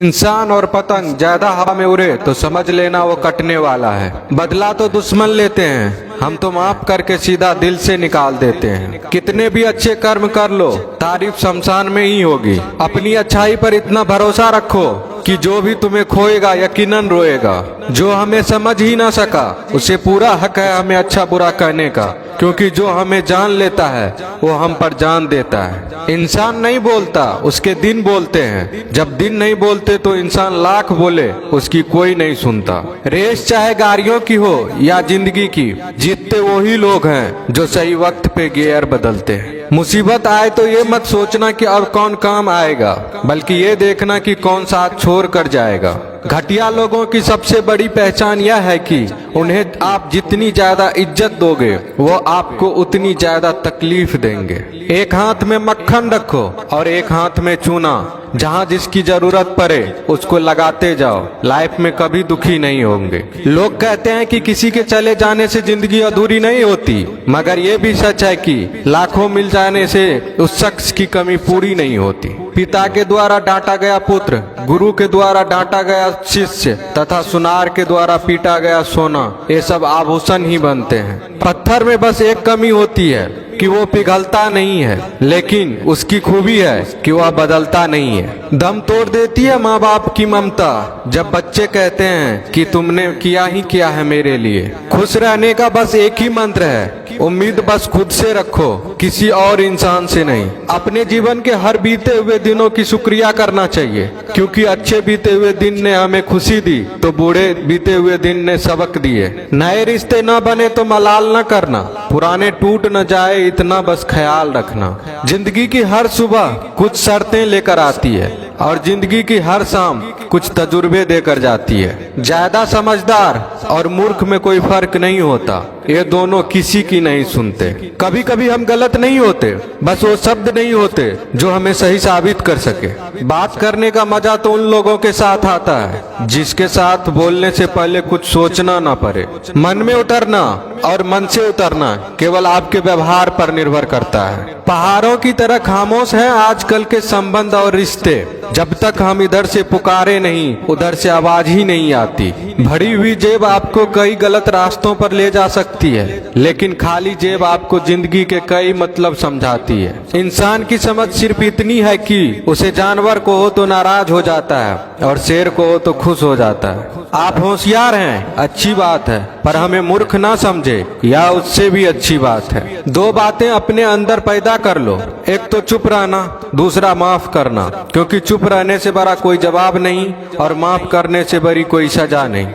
इंसान और पतंग ज्यादा हवा में उड़े तो समझ लेना वो कटने वाला है। बदला तो दुश्मन लेते हैं, हम तो माफ करके सीधा दिल से निकाल देते हैं। कितने भी अच्छे कर्म कर लो, तारीफ शमशान में ही होगी। अपनी अच्छाई पर इतना भरोसा रखो कि जो भी तुम्हें खोएगा यकीनन रोएगा। जो हमें समझ ही ना सका उसे पूरा हक है हमें अच्छा बुरा कहने का, क्योंकि जो हमें जान लेता है वो हम पर जान देता है। इंसान नहीं बोलता, उसके दिन बोलते हैं। जब दिन नहीं बोलते तो इंसान लाख बोले उसकी कोई नहीं सुनता। रेस चाहे गाड़ियों की हो या जिंदगी की, जीतते वही लोग हैं जो सही वक्त पे गियर बदलते हैं। मुसीबत आए तो ये मत सोचना कि अब कौन काम आएगा, बल्कि ये देखना कि कौन साथ छोड़ कर जाएगा। घटिया लोगों की सबसे बड़ी पहचान यह है कि उन्हें आप जितनी ज्यादा इज्जत दोगे वो आपको उतनी ज्यादा तकलीफ देंगे। एक हाथ में मक्खन रखो और एक हाथ में चूना। जहाँ जिसकी जरूरत पड़े उसको लगाते जाओ, लाइफ में कभी दुखी नहीं होंगे। लोग कहते हैं कि किसी के चले जाने से जिंदगी अधूरी नहीं होती, मगर ये भी सच है कि लाखों मिल जाने से उस शख्स की कमी पूरी नहीं होती। पिता के द्वारा डांटा गया पुत्र, गुरु के द्वारा डांटा गया शिष्य तथा सुनार के द्वारा पीटा गया सोना, ये सब आभूषण ही बनते हैं। पत्थर में बस एक कमी होती है कि वो पिघलता नहीं है, लेकिन उसकी खूबी है कि वह बदलता नहीं है। दम तोड़ देती है माँ बाप की ममता जब बच्चे कहते हैं कि तुमने किया ही क्या है मेरे लिए। खुश रहने का बस एक ही मंत्र है, उम्मीद बस खुद से रखो, किसी और इंसान से नहीं। अपने जीवन के हर बीते हुए दिनों की शुक्रिया करना चाहिए, क्योंकि अच्छे बीते हुए दिन ने हमें खुशी दी तो बूढ़े बीते हुए दिन ने सबक दिए। नए रिश्ते न बने तो मलाल न करना, पुराने टूट न जाए इतना बस ख्याल रखना। जिंदगी की हर सुबह कुछ शर्तें लेकर आती है और जिंदगी की हर शाम कुछ तजुर्बे देकर जाती है। ज्यादा समझदार और मूर्ख में कोई फर्क नहीं होता, ये दोनों किसी की नहीं सुनते। कभी कभी हम गलत नहीं होते, बस वो शब्द नहीं होते जो हमें सही साबित कर सके। बात करने का मजा तो उन लोगों के साथ आता है जिसके साथ बोलने से पहले कुछ सोचना ना पड़े। मन में उतरना और मन से उतरना केवल आपके व्यवहार पर निर्भर करता है। पहाड़ों की तरह खामोश है आजकल के संबंध और रिश्ते। जब तक हम इधर से पुकारे नहीं उधर से आवाज ही नहीं आती। भरी हुई जेब आपको कई गलत रास्तों पर ले जा सकती है, लेकिन खाली जेब आपको जिंदगी के कई मतलब समझाती है। इंसान की समझ सिर्फ इतनी है कि उसे जानवर को हो तो नाराज हो जाता है और शेर को हो तो खुश हो जाता है। आप होशियार हैं, अच्छी बात है, पर हमें मूर्ख ना समझे या उससे भी अच्छी बात है। दो बातें अपने अंदर पैदा कर लो, एक तो चुप रहना, दूसरा माफ करना, क्योंकि चुप रहने से बड़ा कोई जवाब नहीं और माफ करने से बड़ी कोई सजा नहीं।